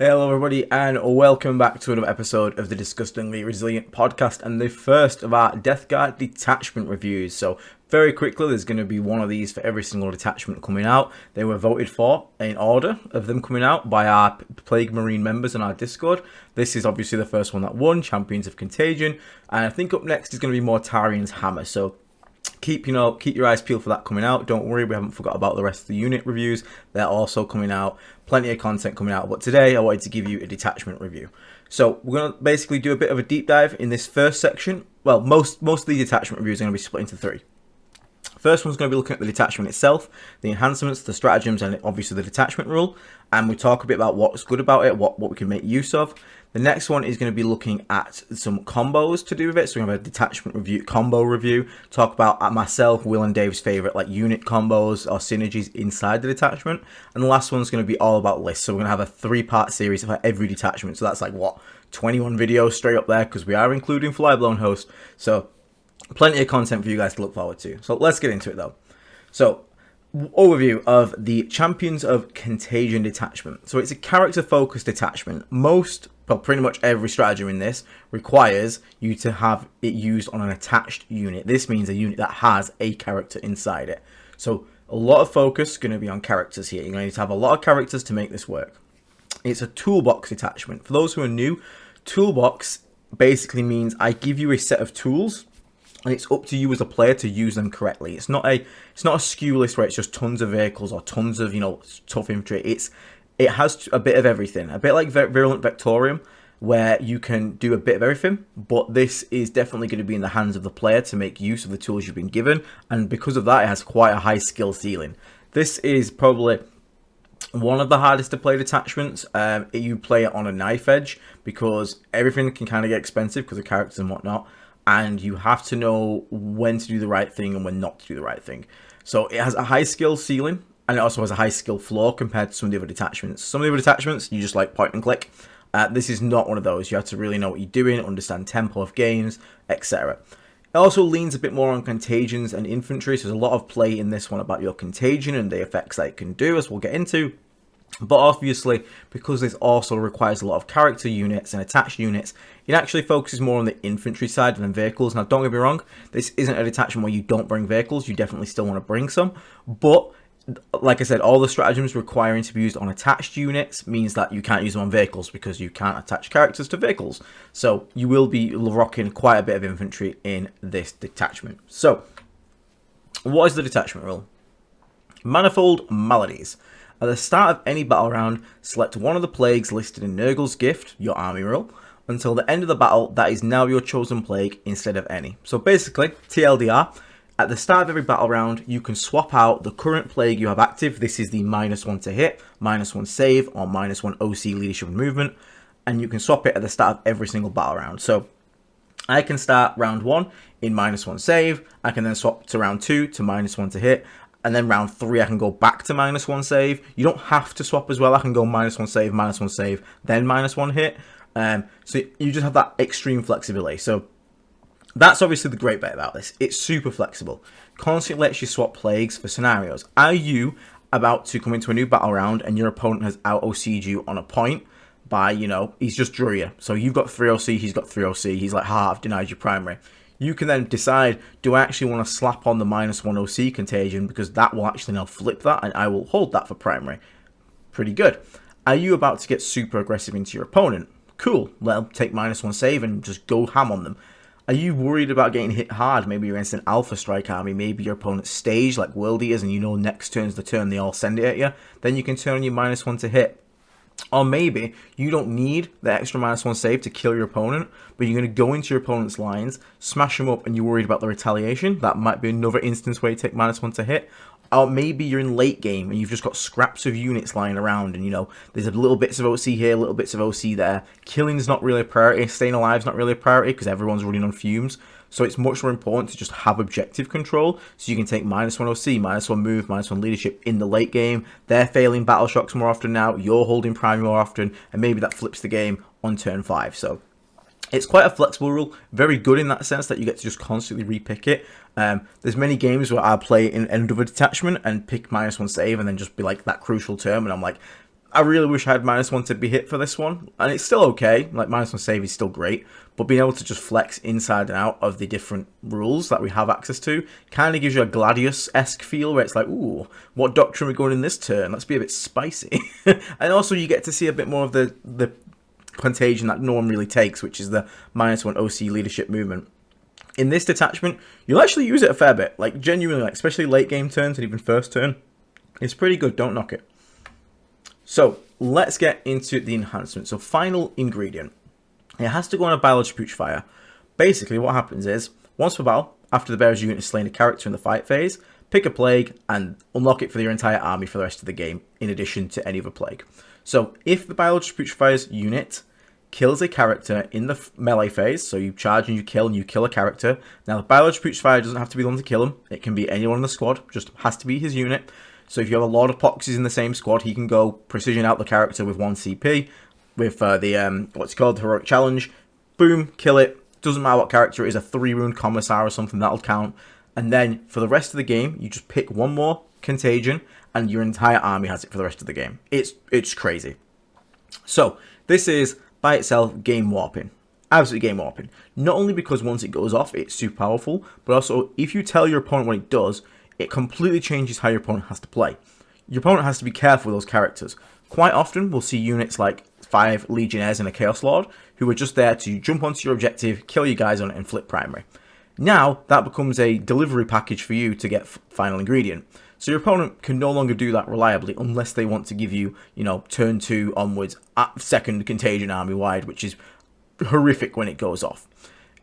Hello everybody and welcome back to another episode of the Disgustingly Resilient podcast and the first of our Death Guard Detachment Reviews. So very quickly, there's going to be one of these for every single detachment coming out. They were voted for in order of them coming out by our Plague Marine members on our Discord. This is obviously the first one that won, Champions of Contagion, and I think up next is going to be Mortarian's Hammer. So keep your eyes peeled for that coming out. Don't worry, we haven't forgot about the rest of the unit reviews. They're also coming out. Plenty of content coming out. But today I wanted to give you a detachment review. So we're going to basically do a bit of a deep dive in this first section. Well, most of the detachment reviews are going to be split into three. First one's going to be looking at the detachment itself, the enhancements, the stratagems, and obviously the detachment rule. And we talk a bit about what's good about it, what we can make use of. The next one is going to be looking at some combos to do with it. So we're going to have a detachment review, combo review, talk about myself, Will, and Dave's favorite like unit combos or synergies inside the detachment. And the last one's going to be all about lists. So we're going to have a 3-part series for every detachment. So that's like 21 videos straight up there because we are including Flyblown Host. So plenty of content for you guys to look forward to. So let's get into it though. So overview of the Champions of Contagion detachment. So it's a character focused detachment. Pretty much every stratagem in this requires you to have it used on an attached unit. This means a unit that has a character inside it. So a lot of focus is going to be on characters here. You're going to need to have a lot of characters to make this work. It's a toolbox detachment. For those who are new, toolbox basically means I give you a set of tools and it's up to you as a player to use them correctly. It's not a SKU list where it's just tons of vehicles or tons of, tough infantry. It has a bit of everything. A bit like Virulent Vectorium, where you can do a bit of everything, but this is definitely going to be in the hands of the player to make use of the tools you've been given, and because of that, it has quite a high skill ceiling. This is probably one of the hardest to play detachments. You play it on a knife edge, because everything can kind of get expensive because of characters and whatnot, and you have to know when to do the right thing and when not to do the right thing. So it has a high skill ceiling, and it also has a high skill floor compared to some of the other detachments. Some of the other detachments, you just like point and click. This is not one of those. You have to really know what you're doing, understand tempo of games, etc. It also leans a bit more on contagions and infantry, so there's a lot of play in this one about your contagion and the effects that it can do, as we'll get into. But obviously, because this also requires a lot of character units and attached units, it actually focuses more on the infantry side than vehicles. Now, don't get me wrong, this isn't a detachment where you don't bring vehicles. You definitely still want to bring some, but like I said, all the stratagems requiring to be used on attached units means that you can't use them on vehicles because you can't attach characters to vehicles. So you will be rocking quite a bit of infantry in this detachment. So what is the detachment rule? Manifold Maladies. At the start of any battle round, select one of the plagues listed in Nurgle's gift, your army rule. Until the end of the battle, that is now your chosen plague instead of any. So basically, TLDR, at the start of every battle round, you can swap out the current plague you have active. This is the -1 to hit, -1 save, or -1 OC leadership and movement. And you can swap it at the start of every single battle round. So I can start round 1 in -1 save. I can then swap to round 2 to -1 to hit. And then round 3, I can go back to -1 save. You don't have to swap as well. I can go -1 save, then -1 hit. So you just have that extreme flexibility. So that's obviously the great bit about this. It's super flexible. Constantly lets you swap plagues for scenarios. Are you about to come into a new battle round and your opponent has out OC'd you on a point by, he's just drew you. So you've got 3 OC, he's got 3 OC, he's like half denied your primary. You can then decide, do I actually want to slap on the -1 OC contagion because that will actually now flip that and I will hold that for primary. Pretty good. Are you about to get super aggressive into your opponent? Cool. Well, take -1 save and just go ham on them. Are you worried about getting hit hard? Maybe you're against an Alpha Strike army. Maybe your opponent's stage like World Eaters and next turn's the turn they all send it at you. Then you can turn on your -1 to hit. Or maybe you don't need the extra -1 save to kill your opponent, but you're going to go into your opponent's lines, smash them up, and you're worried about the retaliation. That might be another instance where you take -1 to hit. Or maybe you're in late game and you've just got scraps of units lying around and, there's a little bits of OC here, little bits of OC there. Killing's not really a priority. Staying alive's not really a priority because everyone's running on fumes. So it's much more important to just have objective control. So you can take -1 OC, -1 move, -1 leadership in the late game. They're failing battle shocks more often now. You're holding primary more often. And maybe that flips the game on turn 5. So it's quite a flexible rule, very good in that sense that you get to just constantly repick it. There's many games where I play in end of a detachment and pick -1 save and then just be like that crucial turn and I'm like, I really wish I had -1 to be hit for this one, and it's still okay. Like, -1 save is still great, but being able to just flex inside and out of the different rules that we have access to kind of gives you a Gladius-esque feel, where it's like, ooh, what doctrine are we going in this turn? Let's be a bit spicy. And also you get to see a bit more of the Contagion that no one really takes, which is the -1 OC leadership movement. In this detachment, you'll actually use it a fair bit, like genuinely, like especially late game turns and even first turn. It's pretty good, don't knock it. So let's get into the enhancement. So final ingredient. It has to go on a biological putrefier. Basically what happens is, once per battle, after the bearer's unit has slain a character in the fight phase, pick a plague and unlock it for your entire army for the rest of the game, in addition to any other plague. So if the biological putrefier's unit kills a character in the melee phase, so you charge and you kill a character. Now the biological putrefier doesn't have to be the one to kill him, it can be anyone in the squad, just has to be his unit. So if you have a lot of poxies in the same squad, he can go precision out the character with 1 CP, with the, what's called, the heroic challenge, boom, kill it, doesn't matter what character it is, a 3-rune commissar or something, that'll count. And then for the rest of the game, you just pick one more Contagion, and your entire army has it for the rest of the game. It's crazy. So this is by itself game warping, absolutely game warping. Not only because once it goes off it's super powerful, but also if you tell your opponent what it does, it completely changes how your opponent has to play. Your opponent has to be careful with those characters. Quite often we'll see units like 5 Legionnaires and a Chaos Lord who are just there to jump onto your objective, kill you guys on it and flip primary. Now that becomes a delivery package for you to get final ingredient. So your opponent can no longer do that reliably unless they want to give you, you know, turn 2 onwards at second Contagion army wide, which is horrific when it goes off.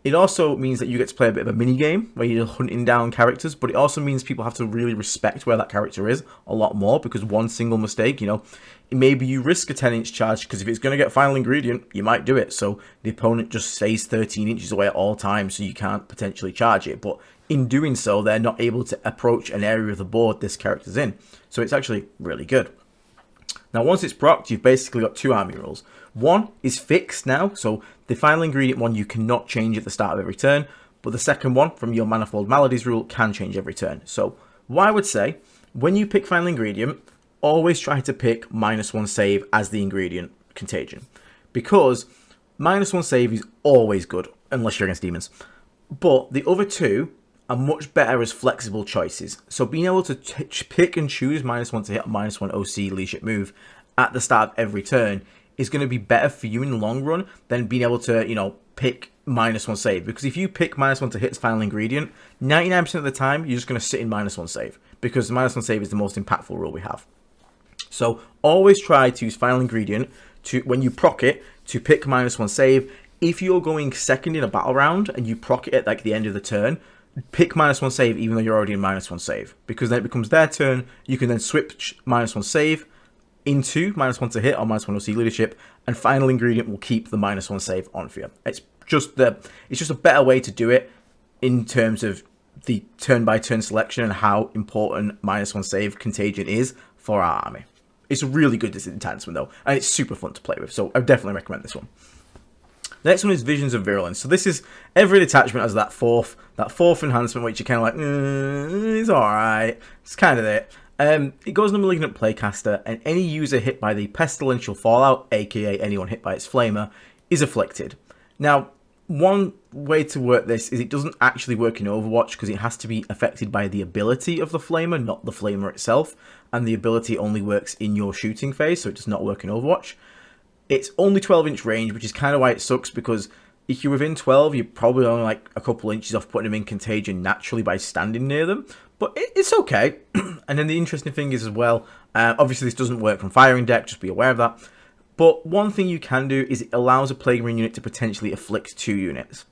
It also means that you get to play a bit of a mini game where you're hunting down characters, but it also means people have to really respect where that character is a lot more, because one single mistake, you know, maybe you risk a 10-inch charge, because if it's going to get final ingredient, you might do it. So the opponent just stays 13 inches away at all times, so you can't potentially charge it. But in doing so, they're not able to approach an area of the board this character's in. So it's actually really good. Now, once it's procced, you've basically got 2 army rules. One is fixed now, so the final ingredient one you cannot change at the start of every turn, but the second one from your Manifold Maladies rule can change every turn. So what I would say, when you pick final ingredient, always try to pick -1 save as the ingredient Contagion, because -1 save is always good, unless you're against demons. But the other 2 are much better as flexible choices. So being able to pick and choose -1 to hit a -1 OC leadership move at the start of every turn is going to be better for you in the long run than being able to, you know, pick -1 save. Because if you pick -1 to hit its final ingredient, 99% of the time you're just going to sit in -1 save, because -1 save is the most impactful rule we have. So always try to use final ingredient to, when you proc it, to pick -1 save. If you're going second in a battle round and you proc it at like the end of the turn, pick -1 save even though you're already in -1 save, because then it becomes their turn. You can then switch -1 save into -1 to hit or -1 OC leadership, and final ingredient will keep the -1 save on for you. It's just a better way to do it in terms of the turn-by-turn selection and how important -1 save Contagion is for our army. It's a really good enhancement though, and it's super fun to play with, so I definitely recommend this one. The next one is Visions of Virilence. So this is, every detachment has that fourth enhancement, which you're kind of like, it's alright, it's kind of it. It goes on the Malignant Playcaster, and any user hit by the Pestilential Fallout, aka anyone hit by its Flamer, is afflicted. Now, one way to work this is it doesn't actually work in Overwatch, because it has to be affected by the ability of the Flamer, not the Flamer itself, and the ability only works in your shooting phase, so it does not work in Overwatch. It's only 12-inch range, which is kind of why it sucks, because if you're within 12, you're probably only like a couple inches off putting them in Contagion naturally by standing near them. But it's okay. And then the interesting thing is as well, obviously this doesn't work from firing deck, just be aware of that. But one thing you can do is it allows a Plague Marine unit to potentially afflict 2 units.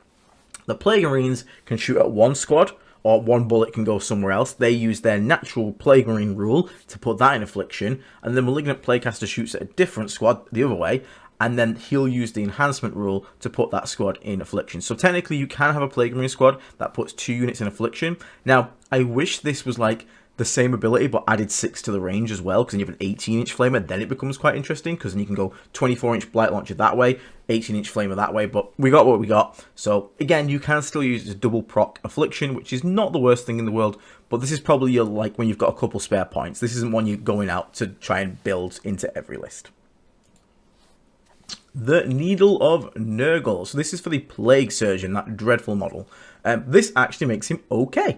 The Plague Marines can shoot at 1 squad, or 1 bullet can go somewhere else. They use their natural Plague Marine rule to put that in affliction, and the Malignant Playcaster shoots at a different squad the other way, and then he'll use the enhancement rule to put that squad in affliction. So technically you can have a Plague Marine squad that puts 2 units in affliction. Now, I wish this was like the same ability but added 6 to the range as well, because then you have an 18-inch flamer, then it becomes quite interesting, because then you can go 24-inch blight launcher that way, 18-inch flamer that way. But we got what we got. So again, you can still use double proc affliction, which is not the worst thing in the world, but this is probably your, like, when you've got a couple spare points. This isn't one you're going out to try and build into every list. the Needle of Nurgle. So this is for the Plague Surgeon, that dreadful model. This actually makes him okay.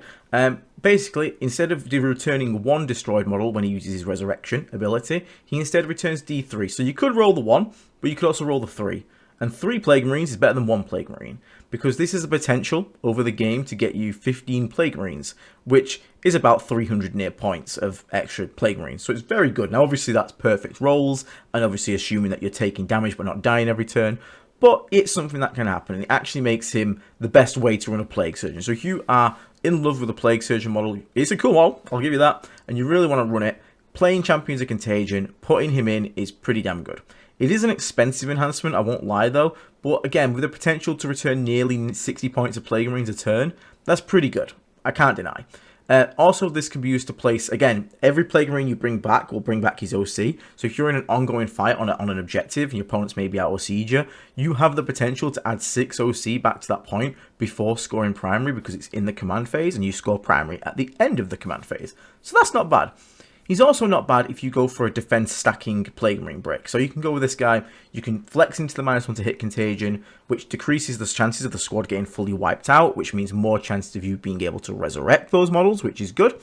Basically, instead of returning one destroyed model when he uses his Resurrection ability, he instead returns D3. So you could roll the 1, but you could also roll the 3. And 3 Plague Marines is better than 1 Plague Marine, because this is a potential over the game to get you 15 Plague Marines, which is about 300 near points of extra Plague Marines. So it's very good. Now, obviously, that's perfect rolls, and obviously assuming that you're taking damage but not dying every turn. But it's something that can happen, and it actually makes him the best way to run a Plague Surgeon. So if you are in love with a Plague Surgeon model, it's a cool model, I'll give you that, and you really want to run it, playing Champions of Contagion, putting him in is pretty damn good. It is an expensive enhancement, I won't lie though, but again, with the potential to return nearly 60 points of Plague Marines a turn, that's pretty good. I can't deny. Also, this can be used to place, again, every Plague Marine you bring back will bring back his OC. So if you're in an ongoing fight on an objective and your opponents may be out OC'd you have the potential to add 6 OC back to that point before scoring primary because it's in the command phase and you score primary at the end of the command phase. So that's not bad. He's also not bad if you go for a defense stacking Plague Marine brick. So you can go with this guy, you can flex into the -1 to hit Contagion, which decreases the chances of the squad getting fully wiped out, which means more chances of you being able to resurrect those models, which is good.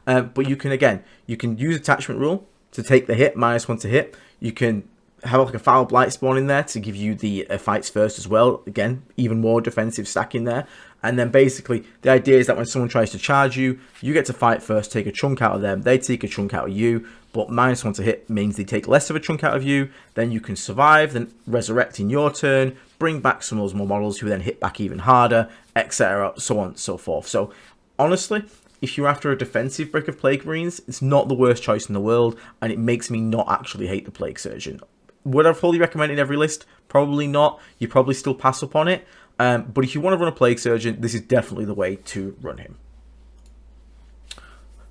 But you can, again, you can use Detachment Rule to take the hit, -1 to hit. You can have like a Foul Blight spawn in there to give you the fights first as well. Again, even more defensive stack in there. And then basically, the idea is that when someone tries to charge you, you get to fight first, take a chunk out of them, they take a chunk out of you, but -1 to hit means they take less of a chunk out of you, then you can survive, then resurrect in your turn, bring back some of those more models who then hit back even harder, etc., so on and so forth. So, honestly, if you're after a defensive brick of Plague Marines, it's not the worst choice in the world, and it makes me not actually hate the Plague Surgeon. Would I fully recommend it in every list? Probably not. You probably still pass up on it. But if you want to run a Plague Surgeon, this is definitely the way to run him.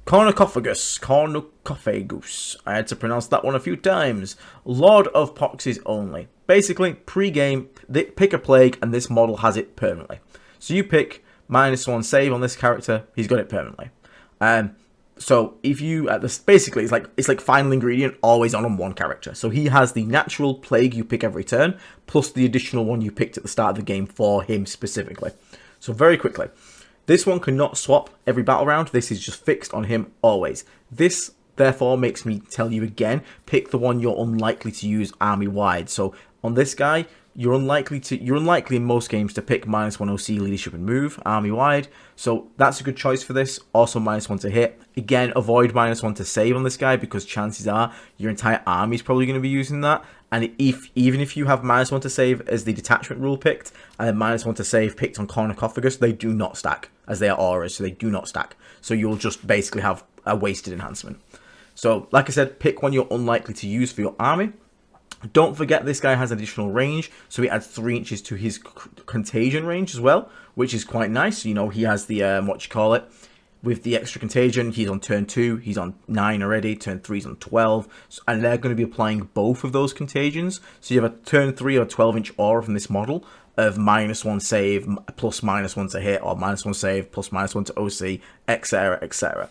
Cornucophagus. I had to pronounce that one a few times. Lord of Poxes only. Basically, pre-game, pick a Plague, and this model has it permanently. So you pick -1 save on this character, he's got it permanently. So if you basically it's like final ingredient always on one character. So he has the natural Plague you pick every turn, plus the additional one you picked at the start of the game for him specifically. So very quickly, this one cannot swap every battle round. This is just fixed on him always. This therefore makes me tell you again, pick the one you're unlikely to use army wide. So on this guy, you're unlikely in most games to pick -1 OC leadership and move army wide, so that's a good choice for this. Also -1 to hit. Again, avoid -1 to save on this guy because chances are your entire army is probably going to be using that. And even if you have -1 to save as the detachment rule picked and then -1 to save picked on Cornucophagus, they do not stack as they are auras, so they do not stack. So you'll just basically have a wasted enhancement. So like I said, pick one you're unlikely to use for your army. Don't forget this guy has additional range, so he adds 3 inches to his Contagion range as well, which is quite nice. You know, he has the, with the extra Contagion, he's on turn 2, he's on 9 already, turn 3 is on 12, and they're going to be applying both of those Contagions. So you have a turn 3 or 12-inch aura from this model of -1 save, plus -1 to hit, or -1 save, plus -1 to OC, etc., etc.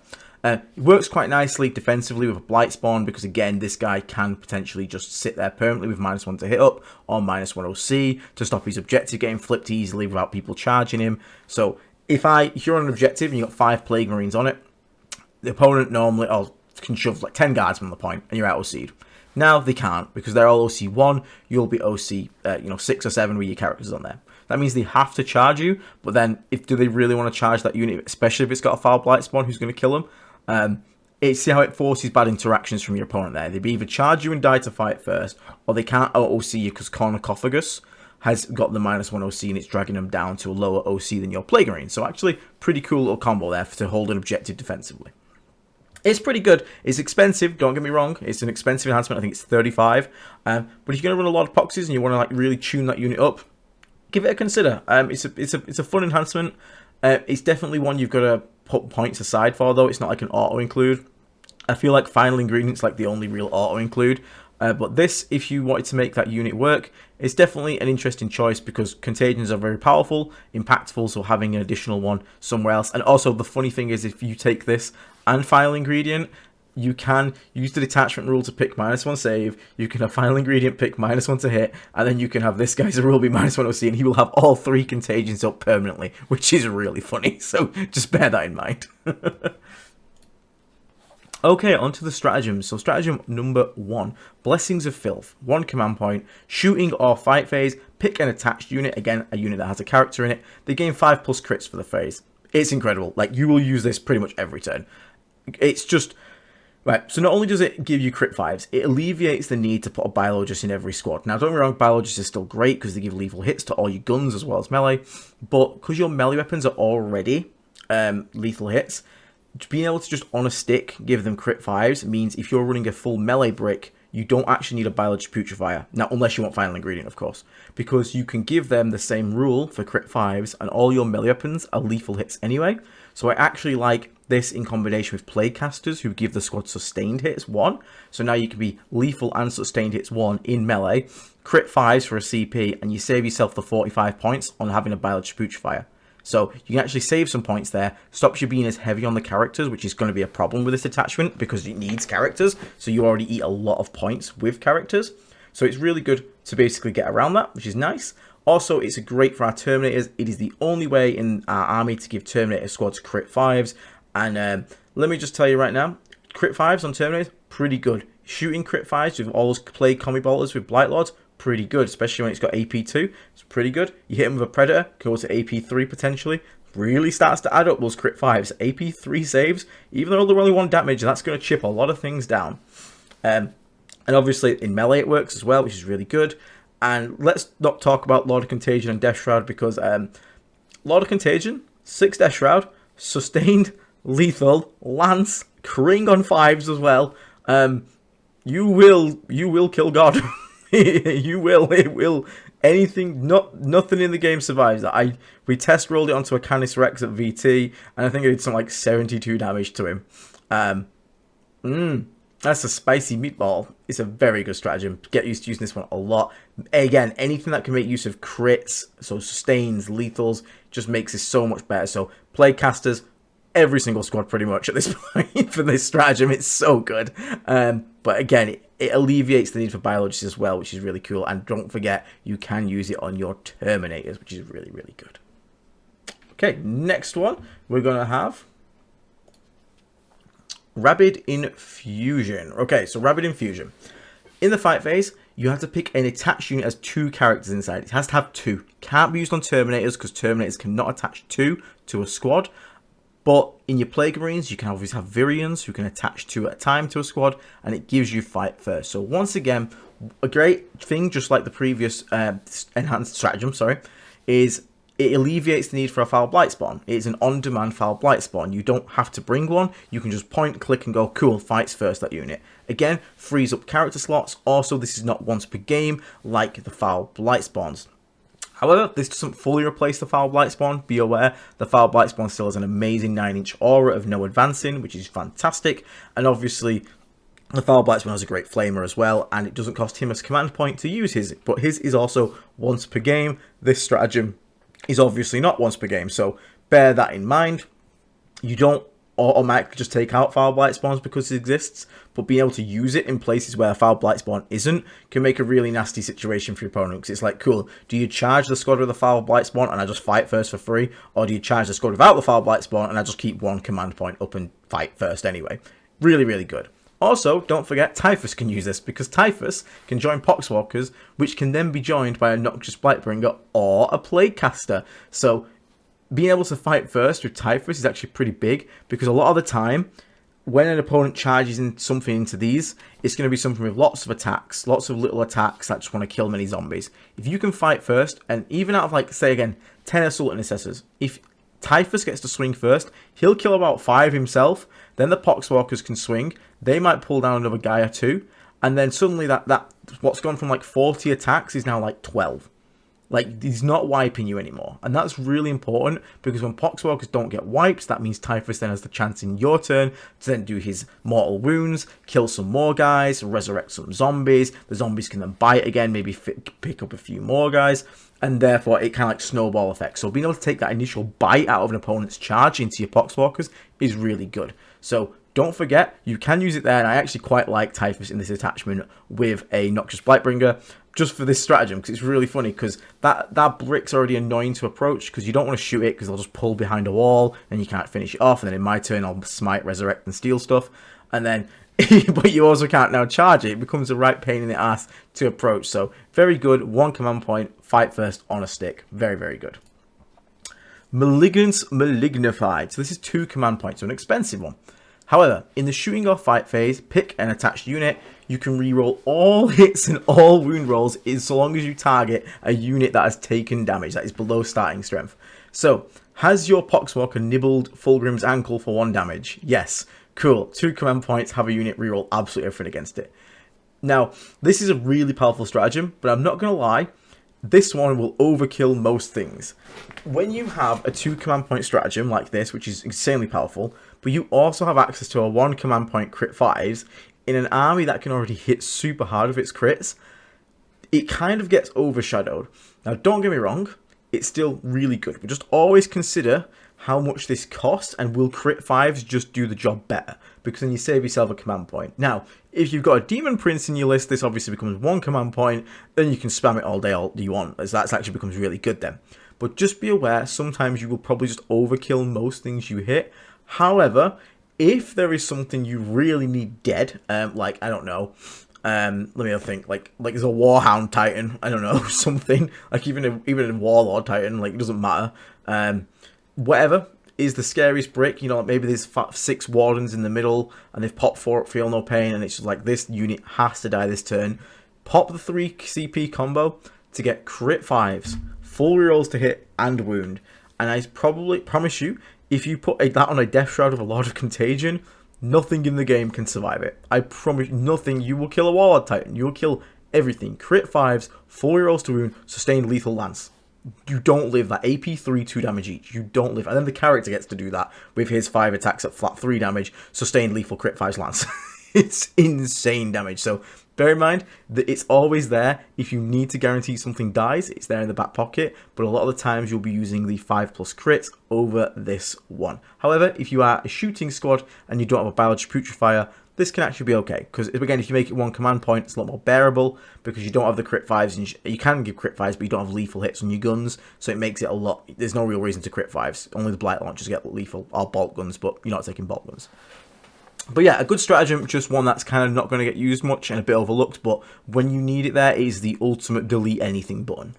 It works quite nicely defensively with a Blight Spawn because, again, this guy can potentially just sit there permanently with -1 to hit up or -1 OC to stop his objective getting flipped easily without people charging him. So if you're on an objective and you've got 5 Plague Marines on it, the opponent normally can shove like 10 guards from the point and you're out OC'd. Now they can't because they're all OC1, you'll be OC 6 or 7 with your characters on there. That means they have to charge you, but then do they really want to charge that unit, especially if it's got a Foul Blight Spawn who's going to kill them? See how it forces bad interactions from your opponent there. They either charge you and die to fight first, or they can't OC you because Cornucophagus has got the -1 OC and it's dragging them down to a lower OC than your Plague Marine. So actually, pretty cool little combo there to hold an objective defensively. It's pretty good. It's expensive, don't get me wrong. It's an expensive enhancement. I think it's 35. But if you're going to run a lot of Poxes and you want to like really tune that unit up, give it a consider. It's a fun enhancement. It's definitely one you've got to put points aside for, though. It's not like an auto include. I feel like final ingredient's like the only real auto include. But this, if you wanted to make that unit work, it's definitely an interesting choice because Contagions are very powerful, impactful, so having an additional one somewhere else. And also, the funny thing is, if you take this and final ingredient, you can use the detachment rule to pick -1 save, you can have final ingredient pick -1 to hit, and then you can have this guy's rule be -1 OC, and he will have all 3 contagions up permanently, which is really funny, so just bear that in mind. Okay, on to the stratagems. So stratagem number 1, Blessings of Filth. 1 command point, shooting or fight phase, pick an attached unit, again, a unit that has a character in it. They gain 5+ crits for the phase. It's incredible. Like, you will use this pretty much every turn. It's just... Right, so not only does it give you crit 5s, it alleviates the need to put a biologist in every squad. Now, don't get me wrong, biologists is still great because they give lethal hits to all your guns as well as melee, but because your melee weapons are already lethal hits, being able to just on a stick give them crit 5s means if you're running a full melee brick, you don't actually need a biologist putrefier. Now, unless you want final ingredient, of course, because you can give them the same rule for crit 5s and all your melee weapons are lethal hits anyway. So I actually like this in combination with Plaguecasters who give the squad sustained hits 1. So now you can be lethal and sustained hits 1 in melee, crit 5s for a CP, and you save yourself the 45 points on having a biologist putrefier. So you can actually save some points there, stops you being as heavy on the characters, which is going to be a problem with this attachment because it needs characters, so you already eat a lot of points with characters. So it's really good to basically get around that, which is nice. Also, it's great for our Terminators. It is the only way in our army to give Terminator squads crit 5s, and let me just tell you right now, crit 5s on Terminators, pretty good. Shooting crit 5s with all those Plague Combi Bolters with Blight Lords, pretty good, especially when it's got AP2. It's pretty good. You hit him with a Predator, go to AP3 potentially. Really starts to add up those crit 5s. AP3 saves, even though they're only 1 damage, that's going to chip a lot of things down. And obviously in melee it works as well, which is really good. And let's not talk about Lord of Contagion and Death Shroud because Lord of Contagion, 6 Death Shroud, sustained, lethal, lance, Kring on 5s as well. You will kill God. You will, it will, anything, nothing in the game survives that. We test rolled it onto a Canis Rex at VT, and I think it did something like 72 damage to him. That's a spicy meatball. It's a very good stratagem. Get used to using this one a lot. Again, anything that can make use of crits, so sustains, lethals, just makes this so much better. So Plaguecasters, every single squad pretty much at this point for this stratagem. It's so good. But again, it alleviates the need for biologists as well, which is really cool. And don't forget, you can use it on your Terminators, which is really, really good. Okay, next one we're going to have Rabid Infusion. Okay, so Rabid Infusion. In the fight phase, you have to pick an attached unit as 2 characters inside. It has to have 2. Can't be used on Terminators because Terminators cannot attach 2 to a squad. But in your Plague Marines, you can obviously have Virions who can attach 2 at a time to a squad, and it gives you fight first. So once again, a great thing, just like the previous enhanced stratagem, is it alleviates the need for a Foul Blight spawn. It's an on-demand Foul Blight spawn. You don't have to bring one. You can just point, click, and go, cool, fights first, that unit. Again, frees up character slots. Also, this is not once per game like the Foul Blight spawns. However, this doesn't fully replace the Foul Blight spawn. Be aware, the Foul Blight spawn still has an amazing 9-inch aura of no advancing, which is fantastic. And obviously, the Foul Blight spawn has a great flamer as well, and it doesn't cost him a command point to use his, but his is also once per game. This stratagem is obviously not once per game, so bear that in mind. You don't automatically just take out Foul Blight spawns because it exists, but being able to use it in places where a Foul Blight spawn isn't can make a really nasty situation for your opponent, because it's like, cool, do you charge the squad with a Foul Blight spawn and I just fight first for free, or do you charge the squad without the Foul Blight spawn and I just keep 1 command point up and fight first anyway? Really, really good. Also, don't forget, Typhus can use this, because Typhus can join Poxwalkers, which can then be joined by a Noxious Blightbringer or a Plaguecaster. So, being able to fight first with Typhus is actually pretty big, because a lot of the time, when an opponent charges in something into these, it's going to be something with lots of attacks, lots of little attacks that just want to kill many zombies. If you can fight first, and even out of, like, say again, 10 Assault Intercessors, if Typhus gets to swing first, he'll kill about 5 himself, then the Poxwalkers can swing, they might pull down another guy or 2, and then suddenly that what's gone from like 40 attacks is now like 12. Like, he's not wiping you anymore, and that's really important, because when Poxwalkers don't get wiped, that means Typhus then has the chance in your turn to then do his mortal wounds, kill some more guys, resurrect some zombies, the zombies can then bite again, maybe pick up a few more guys, and therefore it kind of like snowball effect. So being able to take that initial bite out of an opponent's charge into your Poxwalkers is really good. So Don't forget, you can use it there, and I actually quite like Typhus in this attachment with a Noxious Blightbringer, just for this stratagem, because it's really funny, because that brick's already annoying to approach, because you don't want to shoot it, because they'll just pull behind a wall, and you can't finish it off, and then in my turn, I'll smite, resurrect, and steal stuff, and then, but you also can't now charge it. It becomes a right pain in the ass to approach, so very good, 1 command point, fight first on a stick, very, very good. Malignance Malignified, so this is 2 command points, so an expensive one. However, in the shooting or fight phase, pick an attached unit. You can reroll all hits and all wound rolls so long as you target a unit that has taken damage, that is below starting strength. So, has your Poxwalker nibbled Fulgrim's ankle for 1 damage? Yes. Cool. 2 command points, have a unit reroll absolutely everything against it. Now, this is a really powerful stratagem, but I'm not going to lie, this one will overkill most things. When you have a 2 command point stratagem like this, which is insanely powerful, but you also have access to a 1 command point crit 5s in an army that can already hit super hard with its crits, it kind of gets overshadowed. Now, don't get me wrong, it's still really good, but just always consider how much this costs, and will crit 5s just do the job better, because then you save yourself a command point. Now, if you've got a Demon Prince in your list, this obviously becomes 1 command point, then you can spam it all day all you want, as that actually becomes really good then. But just be aware, sometimes you will probably just overkill most things you hit. However, if there is something you really need dead, like, I don't know, let me think, like there's a Warhound Titan, I don't know, something, like even a Warlord Titan, like, it doesn't matter, whatever is the scariest brick, you know, like maybe there's 6 Wardens in the middle, and they've popped 4 Feel No Pain, and it's just like, this unit has to die this turn. Pop the 3 CP combo to get crit 5s, full rerolls to hit and wound, and I probably promise you, if you put that on a Death Shroud of a Lord of Contagion, nothing in the game can survive it. I promise you, nothing. You will kill a Warlord Titan, you will kill everything. Crit 5s, full rerolls to wound, sustained lethal lance. You don't live that. AP 3, 2 damage each. You don't live. And then the character gets to do that with his 5 attacks at flat 3 damage, sustained lethal crit 5 lance. It's insane damage. So bear in mind that it's always there. If you need to guarantee something dies, it's there in the back pocket. But a lot of the times you'll be using the 5+ crits over this one. However, if you are a shooting squad and you don't have a biological putrefier, this can actually be okay, because again, if you make it 1 command point, it's a lot more bearable, because you don't have the crit 5s, and you can give crit 5s, but you don't have lethal hits on your guns, so it makes it a lot, there's no real reason to crit 5s, only the Blight Launchers get lethal, or bolt guns, but you're not taking bolt guns. But yeah, a good stratagem, just one that's kind of not going to get used much, and a bit overlooked, but when you need it there, it is the ultimate delete anything button.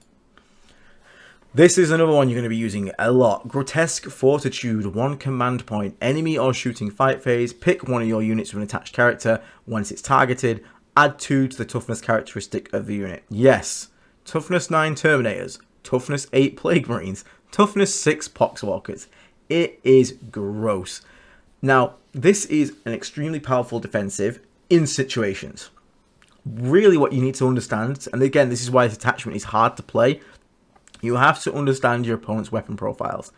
This is another one you're going to be using a lot. Grotesque Fortitude, 1 command point, enemy or shooting fight phase, pick one of your units with an attached character. Once it's targeted, add 2 to the toughness characteristic of the unit. Yes, toughness 9 Terminators, toughness 8 Plague Marines, toughness 6 Poxwalkers. It is gross. Now, this is an extremely powerful defensive in situations. Really what you need to understand, and again, this is why this attachment is hard to play, you have to understand your opponent's weapon profiles.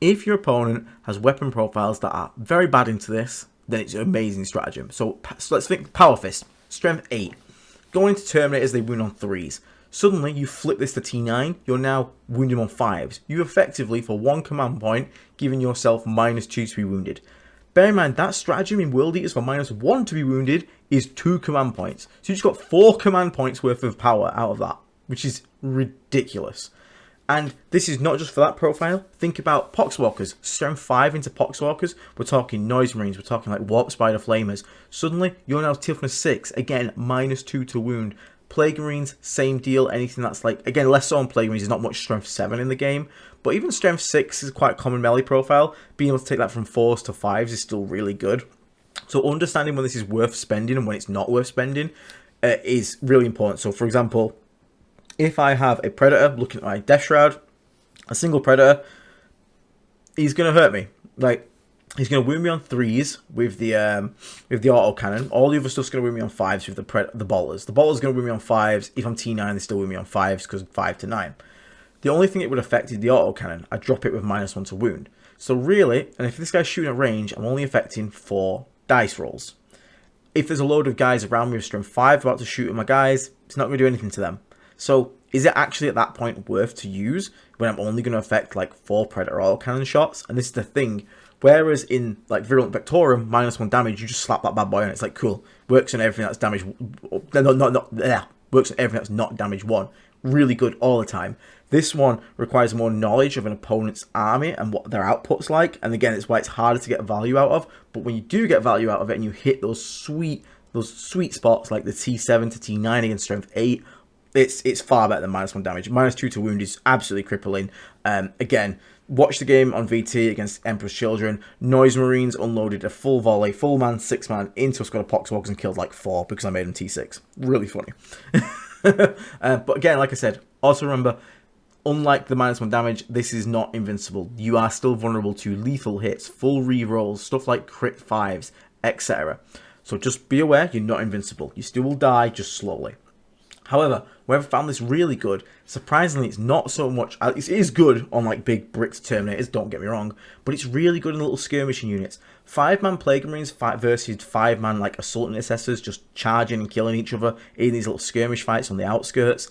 If your opponent has weapon profiles that are very bad into this, then it's an amazing stratagem. So let's think Power Fist, Strength 8. Going into Terminators, they wound on 3s. Suddenly, you flip this to T9, you're now wounding on 5s. You effectively, for 1 command point, giving yourself -2 to be wounded. Bear in mind, that stratagem in World Eaters for -1 to be wounded is 2 command points. So you just got 4 command points worth of power out of that, which is ridiculous. And this is not just for that profile. Think about Poxwalkers. Strength 5 into Poxwalkers. We're talking Noise Marines. We're talking like Warp Spider Flamers. Suddenly, you're now toughness 6. Again, -2 to wound. Plague Marines, same deal. Anything that's like, again, less so on Plague Marines. There's not much Strength 7 in the game. But even Strength 6 is quite a common melee profile. Being able to take that from 4s to 5s is still really good. So understanding when this is worth spending and when it's not worth spending is really important. So for example, if I have a Predator looking at my Death Shroud, a single Predator, he's going to hurt me. Like, he's going to wound me on 3s with the autocannon. All the other stuff's going to wound me on 5s with the bolters. The bolters going to wound me on 5s. If I'm T9, they still wound me on 5s because 5 to 9. The only thing it would affect is the autocannon. I drop it with -1 to wound. So really, and if this guy's shooting at range, I'm only affecting 4 dice rolls. If there's a load of guys around me with Strength 5 about to shoot at my guys, it's not going to do anything to them. So is it actually at that point worth to use when I'm only going to affect like 4 Predator autocannon shots? And this is the thing. Whereas in like Virulent Vectorum, -1 damage, you just slap that bad boy and it's like cool. Works on everything that's damage. Works on everything that's not damage 1. Really good all the time. This one requires more knowledge of an opponent's army and what their output's like. And again, it's why it's harder to get value out of. But when you do get value out of it and you hit those sweet spots like the T7 to T9 against Strength 8, it's far better than -1 damage. -2 to wound is absolutely crippling. Again, watch the game on VT against Emperor's Children. Noise Marines unloaded a full volley, full man, 6-man into a squad of Poxwogs and killed like 4 because I made them T6. Really funny. But again, like I said, also remember, unlike the -1 damage, this is not invincible. You are still vulnerable to lethal hits, full rerolls, stuff like crit 5s, etc. So just be aware, you're not invincible. You still will die, just slowly. However, where I've found this really good, surprisingly, it's not so much. It is good on like big bricks Terminators, don't get me wrong, but it's really good in little skirmishing units. 5-man Plague Marines versus 5-man like Assault Intercessors, just charging and killing each other in these little skirmish fights on the outskirts.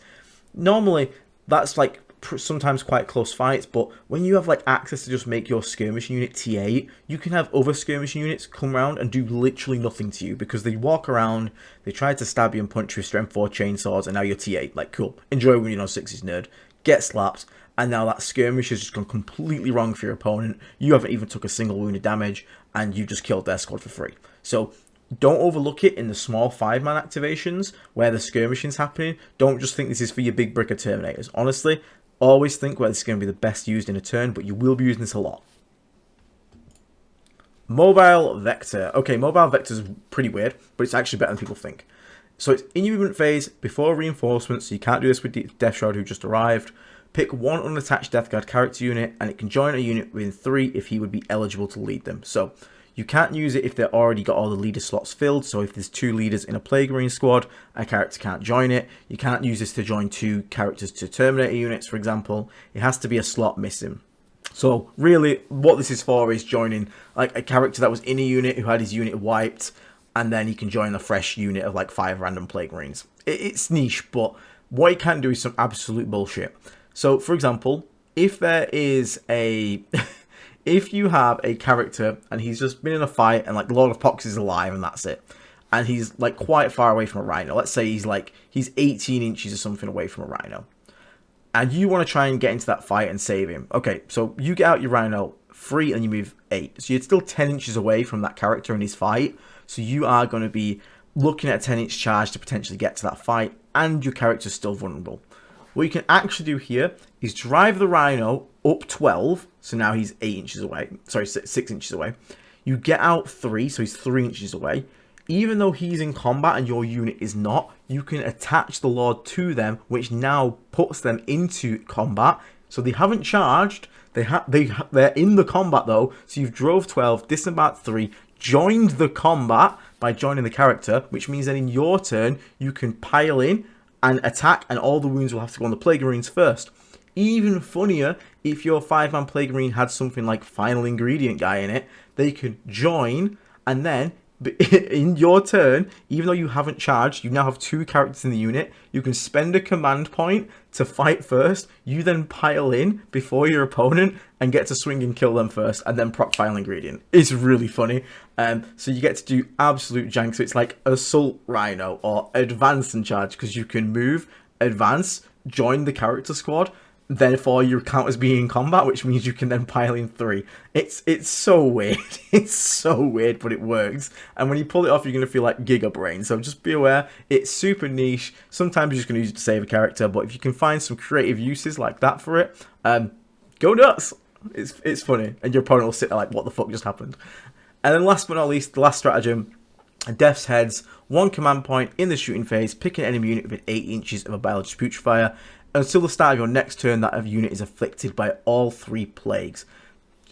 Normally, that's like sometimes quite close fights, but when you have like access to just make your skirmishing unit T8, you can have other skirmishing units come around and do literally nothing to you because they walk around, they try to stab you and punch you with strength 4 chainsaws, and now you're T8. Like, cool, enjoy when you're on 6's nerd, get slapped, and now that skirmish has just gone completely wrong for your opponent. You haven't even took a single wound of damage, and you just killed their squad for free. So don't overlook it in the small 5-man activations where the skirmishing's happening. Don't just think this is for your big bricker Terminators. Honestly, always think where this is going to be the best used in a turn, but you will be using this a lot. Mobile Vector. Okay, Mobile Vector is pretty weird, but it's actually better than people think. So it's in your movement phase, before reinforcements, so you can't do this with Death Shroud who just arrived. Pick one unattached Death Guard character unit, and it can join a unit within 3 if he would be eligible to lead them. So you can't use it if they've already got all the leader slots filled. So if there's 2 leaders in a Plague Marine squad, a character can't join it. You can't use this to join 2 characters to Terminator units, for example. It has to be a slot missing. So really, what this is for is joining like a character that was in a unit who had his unit wiped, and then he can join a fresh unit of like 5 random Plague Marines. It's niche, but what it can do is some absolute bullshit. So, for example, if there is a... if you have a character and he's just been in a fight and like Lord of Pox is alive and that's it, and he's like quite far away from a rhino, let's say he's 18 inches or something away from a rhino, and you want to try and get into that fight and save him. Okay, so you get out your rhino free and you move 8, so you're still 10 inches away from that character in his fight, so you are going to be looking at a 10-inch charge to potentially get to that fight, and your character's still vulnerable. What you can actually do here is drive the rhino up 12, so now he's 8 inches away, sorry, 6 inches away. You get out 3, so he's 3 inches away. Even though he's in combat and your unit is not, you can attach the Lord to them, which now puts them into combat. So they haven't charged, they're in the combat though, so you've drove 12, disembarked 3, joined the combat by joining the character, which means that in your turn, you can pile in and attack, and all the wounds will have to go on the Plague Marines first. Even funnier, if your 5-man Plague Marine had something like Final Ingredient guy in it, they could join, and then in your turn, even though you haven't charged, you now have 2 characters in the unit. You can spend a command point to fight first. You then pile in before your opponent and get to swing and kill them first, and then proc Final Ingredient. It's really funny. So you get to do absolute jank. So it's like Assault Rhino or Advance and Charge, because you can move, advance, join the character squad. Therefore, your count as being in combat, which means you can then pile in 3. It's so weird. It's so weird, but it works. And when you pull it off, you're going to feel like Giga Brain. So just be aware, it's super niche. Sometimes you're just going to use it to save a character, but if you can find some creative uses like that for it, go nuts. It's funny. And your opponent will sit there like, what the fuck just happened? And then last but not least, the last stratagem, Death's Heads. 1 command point in the shooting phase, pick an enemy unit within 8 inches of a biologist putrefier. Until the start of your next turn, that unit is afflicted by all 3 plagues.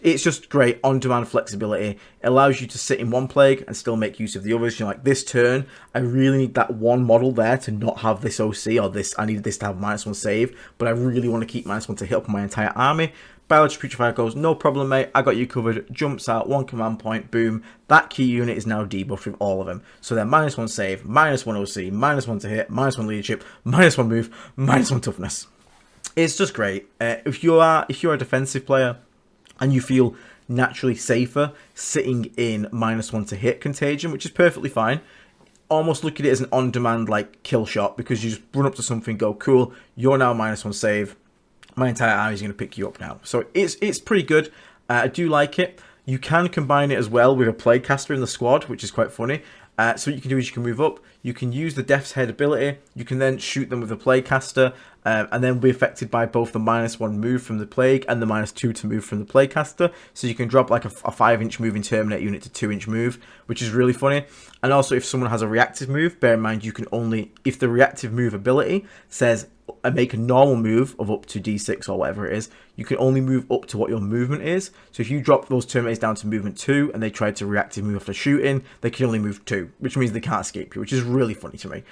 It's just great on-demand flexibility. It allows you to sit in one plague and still make use of the others. You're like, this turn, I really need that one model there to not have this OC, or this, I need this to have -1 save, but I really want to keep -1 to hit up my entire army. Biological Putrefier goes, no problem, mate, I got you covered, jumps out, 1 command point, boom. That key unit is now debuffed with all of them. So they're -1 save, -1 OC, -1 to hit, -1 leadership, -1 move, -1 toughness. It's just great. If you're a defensive player and you feel naturally safer sitting in -1 to hit Contagion, which is perfectly fine, almost look at it as an on-demand like kill shot, because you just run up to something, go, cool, you're now -1 save, my entire army is going to pick you up now. So it's pretty good. I do like it. You can combine it as well with a Plaguecaster in the squad, which is quite funny. So what you can do is you can move up, you can use the Death's Head ability, you can then shoot them with the Plaguecaster, and then be affected by both the -1 move from the Plague and the -2 to move from the Plaguecaster. So you can drop like a 5-inch moving Terminate unit to 2-inch move, which is really funny. And also if someone has a reactive move, bear in mind you can only, if the reactive move ability says make a normal move of up to D6 or whatever it is, you can only move up to what your movement is. So if you drop those Terminates down to movement 2 and they try to reactive move after shooting, they can only move 2, which means they can't escape you, which is really funny to me.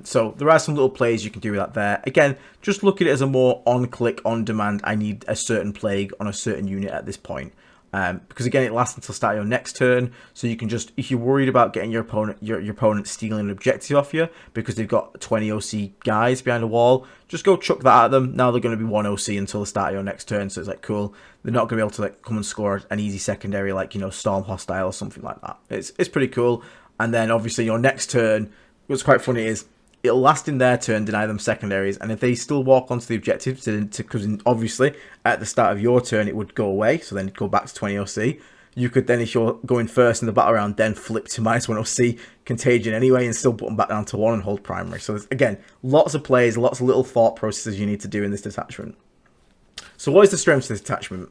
So there are some little plays you can do with that there. Again, just look at it as a more on-click, on-demand, I need a certain plague on a certain unit at this point. Because again, it lasts until start of your next turn, so you can just, if you're worried about getting your opponent stealing an objective off you because they've got 20 OC guys behind a wall, just go chuck that at them. Now they're going to be 1 OC until the start of your next turn, so it's like cool. They're not going to be able to like come and score an easy secondary like, you know, Storm Hostile or something like that. It's pretty cool. And then obviously your next turn, what's quite funny is it'll last in their turn, deny them secondaries, and if they still walk onto the objective, because obviously at the start of your turn it would go away, so then it'd go back to 20 OC. You could then, if you're going first in the battle round, then flip to -1 OC Contagion anyway, and still put them back down to 1 and hold primary. So there's, again, lots of plays, lots of little thought processes you need to do in this detachment. So what is the strength of this detachment?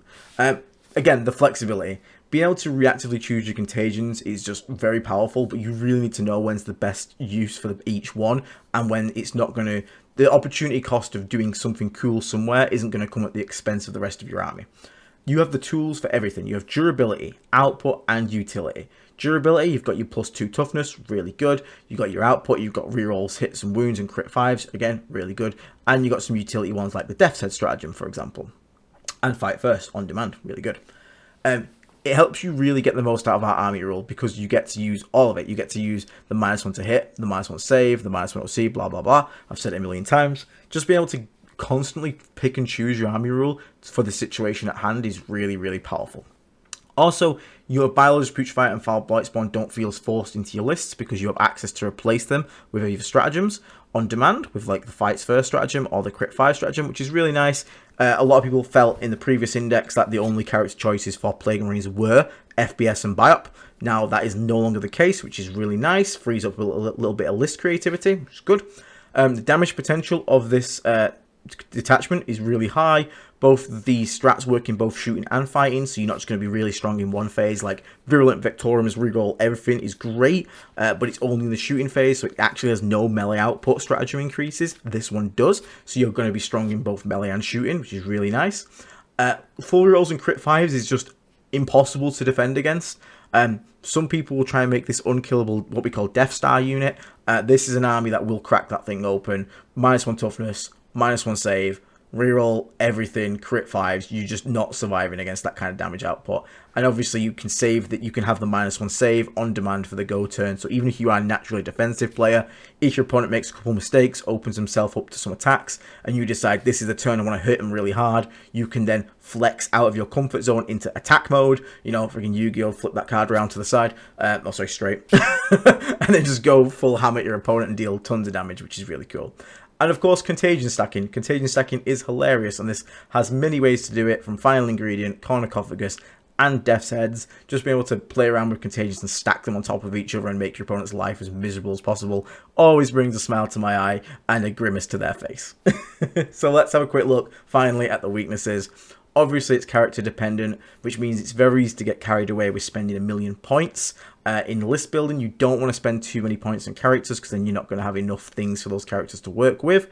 Again, the flexibility. Being able to reactively choose your contagions is just very powerful, but you really need to know when's the best use for each one, and when it's not going to, the opportunity cost of doing something cool somewhere isn't going to come at the expense of the rest of your army. You have the tools for everything. You have durability, output, and utility. Durability, you've got your +2 toughness, really good. You've got your output, you've got rerolls, hits and wounds, and crit 5s, again, really good. And you've got some utility ones like the Death's Head stratagem, for example. And Fight First, on demand, really good. It helps you really get the most out of our army rule, because you get to use all of it. You get to use the -1 to hit, the -1 save, the -1 OC, blah, blah, blah. I've said it a million times. Just be able to constantly pick and choose your army rule for the situation at hand is really, really powerful. Also, your Biological Putrefier and Foul Blightspawn don't feel as forced into your lists, because you have access to replace them with either stratagems on demand, with like the Fights First stratagem or the Crit 5 stratagem, which is really nice. A lot of people felt in the previous index that the only character choices for Plague Marines were FBS and Biop. Now that is no longer the case, which is really nice. Frees up a little bit of list creativity, which is good. The damage potential of this detachment is really high. Both the strats work in both shooting and fighting, so you're not just going to be really strong in one phase. Like Virulent Victorium's reroll everything is great, but it's only in the shooting phase, so it actually has no melee output stratagem increases. This one does, so you're going to be strong in both melee and shooting, which is really nice. Full rerolls and crit 5s is just impossible to defend against. Some people will try and make this unkillable, what we call Death Star unit. This is an army that will crack that thing open. -1 toughness, -1 save, reroll everything, crit 5s. You're just not surviving against that kind of damage output. And obviously you can save that, you can have the -1 save on demand for the go turn. So even if you are a naturally defensive player, if your opponent makes a couple mistakes, opens himself up to some attacks, and you decide this is the turn I want to hit him really hard, you can then flex out of your comfort zone into attack mode. You know, freaking Yu-Gi-Oh! Flip that card around to the side. Oh, sorry, straight. And then just go full hammer at your opponent and deal tons of damage, which is really cool. And of course, Contagion stacking. Contagion stacking is hilarious, and this has many ways to do it, from Final Ingredient, Cornucophagus, and Death's Heads. Just being able to play around with Contagions and stack them on top of each other and make your opponent's life as miserable as possible always brings a smile to my eye and a grimace to their face. So let's have a quick look, finally, at the weaknesses. Obviously, it's character dependent, which means it's very easy to get carried away with spending 1,000,000 points. In list building, you don't want to spend too many points on characters, because then you're not going to have enough things for those characters to work with.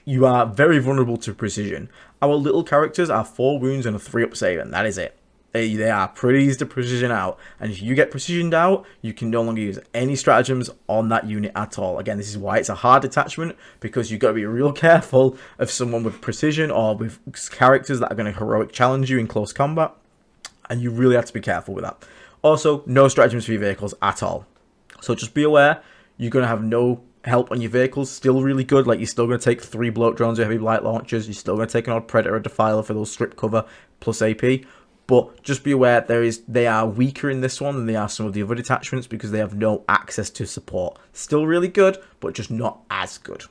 You are very vulnerable to precision. Our little characters are 4 wounds and a 3-up save, and that is it. They are pretty easy to precision out, and if you get precisioned out, you can no longer use any stratagems on that unit at all. Again, this is why it's a hard detachment, because you've got to be real careful of someone with precision or with characters that are going to heroic challenge you in close combat, and you really have to be careful with that. Also, no stratagems for your vehicles at all. So just be aware, you're going to have no help on your vehicles. Still really good, like you're still going to take 3 bloat drones or heavy light launchers, you're still going to take an odd predator or defiler for those strip cover plus AP. But just be aware, they are weaker in this one than they are some of the other detachments because they have no access to support. Still really good, but just not as good.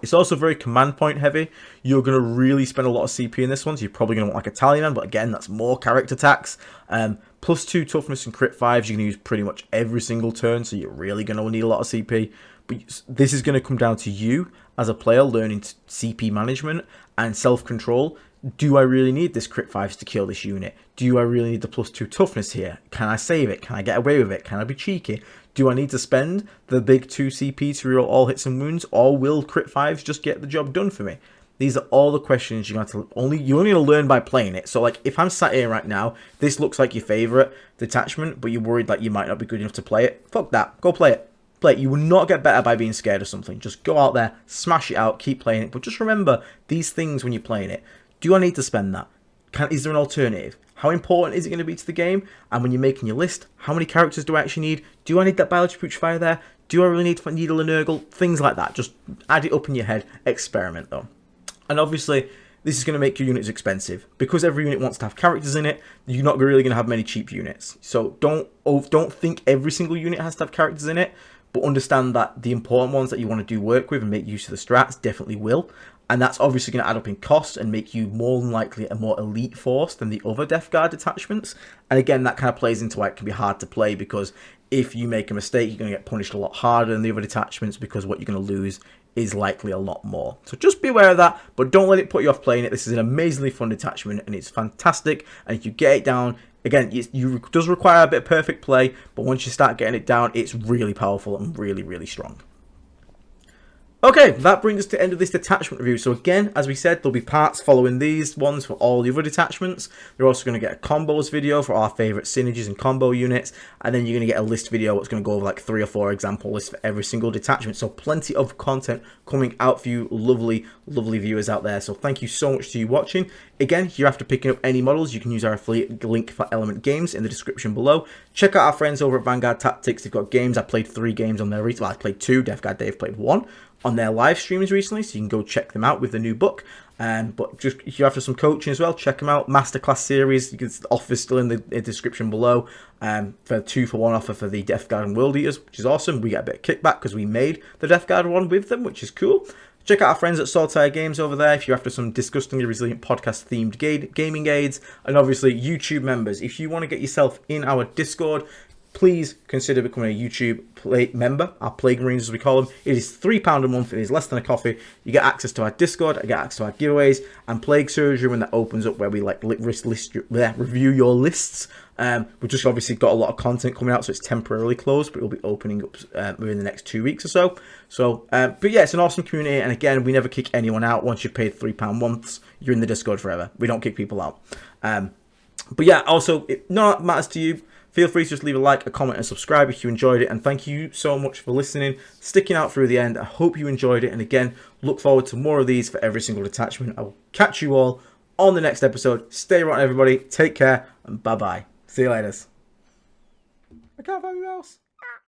It's also very command point heavy. You're going to really spend a lot of CP in this one, so you're probably going to want like a Tallyman, but again, that's more character attacks. +2 toughness and crit 5s you're going to use pretty much every single turn, so you're really going to need a lot of CP. But this is going to come down to you as a player learning CP management and self-control. Do I really need this crit 5s to kill this unit? Do I really need the +2 toughness here? Can I save it? Can I get away with it? Can I be cheeky? Do I need to spend the big 2 CP to reroll all hits and wounds, or will crit 5s just get the job done for me? These are all the questions you have to only need to learn by playing it. So like if I'm sat here right now, this looks like your favorite detachment, but you're worried that you might not be good enough to play it. Fuck that. Go play it. Play it. You will not get better by being scared of something. Just go out there, smash it out, keep playing it. But just remember these things when you're playing it. Do I need to spend that? Is there an alternative? How important is it going to be to the game? And when you're making your list, how many characters do I actually need? Do I need that biology putrefier there? Do I really need Needle of Nurgle? Things like that. Just add it up in your head. Experiment though. And obviously, this is going to make your units expensive. Because every unit wants to have characters in it, you're not really going to have many cheap units. So don't think every single unit has to have characters in it, but understand that the important ones that you want to do work with and make use of the strats definitely will. And that's obviously going to add up in cost and make you more than likely a more elite force than the other Death Guard detachments. And again, that kind of plays into why it can be hard to play, because if you make a mistake, you're going to get punished a lot harder than the other detachments, because what you're going to lose is likely a lot more. So just be aware of that, but don't let it put you off playing it. This is an amazingly fun detachment and it's fantastic. And if you get it down, again, it does require a bit of perfect play, but once you start getting it down, it's really powerful and really, really strong. Okay, that brings us to the end of this detachment review. So again, as we said, there'll be parts following these ones for all the other detachments. You're also going to get a combos video for our favourite synergies and combo units. And then you're going to get a list video that's going to go over like 3 or 4 example lists for every single detachment. So plenty of content coming out for you lovely, lovely viewers out there. So thank you so much to you watching. Again, if you're after picking up any models, you can use our affiliate link for Element Games in the description below. Check out our friends over at Vanguard Tactics. They've got games. I played 3 games on their recently. Well, I played 2. Death Guard Dave played 1 on their live streams recently, so you can go check them out with the new book. But just if you're after some coaching as well, check them out. Masterclass series, you can, the offer's still in the description below. For 2-for-1 offer for the Death Guard and World Eaters, which is awesome. We get a bit of kickback because we made the Death Guard one with them, which is cool. Check out our friends at Saltire Games over there if you're after some disgustingly resilient podcast themed gaming aids. And obviously YouTube members, if you want to get yourself in our Discord, please consider becoming a YouTube member, our Plague Marines as we call them. It is £3 a month, it is less than a coffee. You get access to our Discord, you get access to our giveaways, and Plague Surgery when that opens up, where we like review your lists. We've just obviously got a lot of content coming out, so it's temporarily closed, but it will be opening up within the next 2 weeks or so. But yeah, it's an awesome community, and again, we never kick anyone out. Once you've paid £3 once, you're in the Discord forever. We don't kick people out. But yeah, also, none of that matters to you. Feel free to just leave a like, a comment, and subscribe if you enjoyed it. And thank you so much for listening, sticking out through the end. I hope you enjoyed it. And again, look forward to more of these for every single detachment. I will catch you all on the next episode. Stay right, everybody. Take care, and bye-bye. See you later. I can't find my mouse.